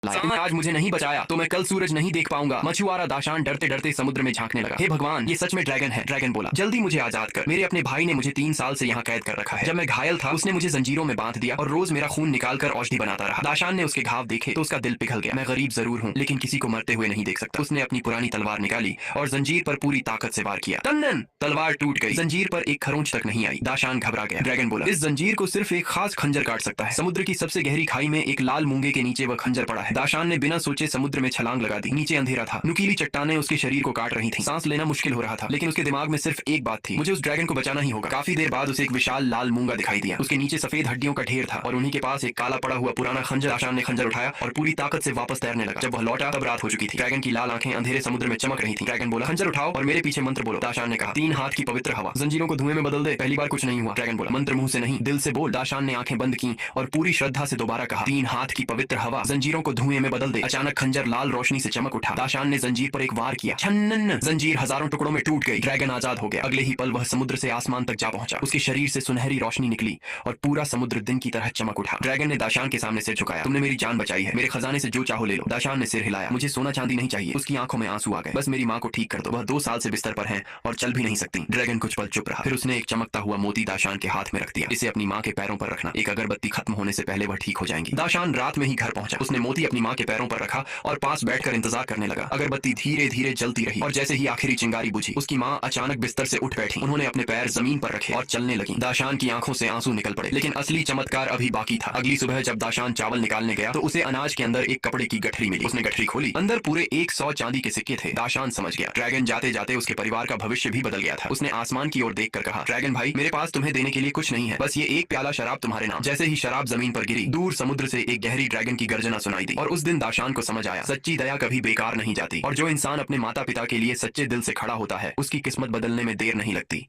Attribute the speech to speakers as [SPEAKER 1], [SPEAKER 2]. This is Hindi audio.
[SPEAKER 1] लाया। आज मुझे नहीं बचाया तो मैं कल सूरज नहीं देख पाऊंगा। मछुआरा दाशान डरते डरते समुद्र में झांकने लगा। हे भगवान, ये सच में ड्रैगन है। ड्रैगन बोला, जल्दी मुझे आजाद कर। मेरे अपने भाई ने मुझे 3 साल से यहाँ कैद कर रखा है। जब मैं घायल था उसने मुझे जंजीरों में बांध दिया और रोज मेरा खून निकाल कर औषधि बनाता रहा। दाशान ने उसके घाव देखे तो उसका दिल पिघल गया। मैं गरीब जरूर हूँ लेकिन किसी को मरते हुए नहीं देख सकता। उसने अपनी पुरानी तलवार निकाली और जंजीर पर पूरी ताकत से वार किया। तन्नन, तलवार टूट गई। जंजीर पर एक खरोंच तक नहीं आई। दाशान घबरा गया। ड्रैगन बोला, इस जंजीर को सिर्फ एक खास खंजर काट सकता है। समुद्र की सबसे गहरी खाई में एक लाल मूंगे के नीचे वह खंजर पड़ा है। दाशान ने बिना सोचे समुद्र में छलांग लगा दी। नीचे अंधेरा था। नुकीली चट्टानें उसके शरीर को काट रही थी। सांस लेना मुश्किल हो रहा था लेकिन उसके दिमाग में सिर्फ एक बात थी, मुझे उस ड्रैगन को बचाना ही होगा। काफी देर बाद उसे एक विशाल लाल मूंगा दिखाई दिया। उसके नीचे सफेद हड्डियों का ढेर था और उन्हीं के पास एक काला पड़ा हुआ पुराना खंजर। दाशान ने खंजर उठाया और पूरी ताकत से वापस तैरने लगा। जब वह लौटा तब रात हो चुकी थी। ड्रैगन की लाल आंखें अंधेरे समुद्र में चमक रही थी। ड्रैगन बोला, खंजर उठाओ और मेरे पीछे मंत्र बोलो। दाशान ने कहा, 3 हाथ की पवित्र हवा जंजीरों को धुएं में बदल दे। पहली बार कुछ नहीं हुआ। ड्रैगन बोला, मंत्र मुंह से नहीं दिल से बोल। दाशान ने आंखें बंद की और पूरी श्रद्धा से दोबारा कहा, 3 हाथ की पवित्र हवा जंजीरों को धुएं में बदल दे। अचानक खंजर लाल रोशनी से चमक उठा। दाशान ने जंजीर पर एक वार किया। छन्नन, जंजीर हजारों टुकड़ों में टूट गई। ड्रैगन आजाद हो गया। अगले ही पल वह समुद्र से आसमान तक जा पहुंचा। उसके शरीर से सुनहरी रोशनी निकली और पूरा समुद्र दिन की तरह चमक उठा। ड्रैगन ने दाशान के सामने सिर झुकाया। तुमने मेरी जान बचाई है, मेरे खजाने से जो चाहो ले लो। दाशान ने सिर हिलाया। मुझे सोना चांदी नहीं चाहिए। उसकी आंखों में आंसू आ गए। बस मेरी माँ को ठीक कर दो, वह 2 साल से बिस्तर पर है और चल भी नहीं सकती। ड्रैगन कुछ पल चुप रहा। फिर उसने एक चमकता हुआ मोती दाशान के हाथ में रख दिया। इसे अपनी माँ के पैरों पर रखना, एक अगरबत्ती खत्म होने से पहले वह ठीक हो जाएंगी। दाशान रात में ही घर पहुंचा। उसने मोती अपनी माँ के पैरों पर रखा और पास बैठकर इंतजार करने लगा। अगरबत्ती धीरे धीरे जलती रही और जैसे ही आखिरी चिंगारी बुझी उसकी माँ अचानक बिस्तर से उठ बैठी। उन्होंने अपने पैर जमीन पर रखे और चलने लगी। दाशान की आंखों से आंसू निकल पड़े लेकिन असली चमत्कार अभी बाकी था। अगली सुबह जब दाशान चावल निकालने गया तो उसे अनाज के अंदर एक कपड़े की गठरी मिली। उसने गठरी खोली। अंदर पूरे 100 चांदी के सिक्के थे। दाशान समझ गया, ड्रैगन जाते जाते उसके परिवार का भविष्य भी बदल गया था। उसने आसमान की ओर देखकर कहा, ड्रैगन भाई, मेरे पास तुम्हें देने के लिए कुछ नहीं है, बस ये एक प्याला शराब तुम्हारे नाम। जैसे ही शराब जमीन पर गिरी दूर समुद्र से एक गहरी ड्रैगन की गर्जना सुनाई दी और उस दिन दाशान को समझ आया, सच्ची दया कभी बेकार नहीं जाती और जो इंसान अपने माता पिता के लिए सच्चे दिल से खड़ा होता है उसकी किस्मत बदलने में देर नहीं लगती।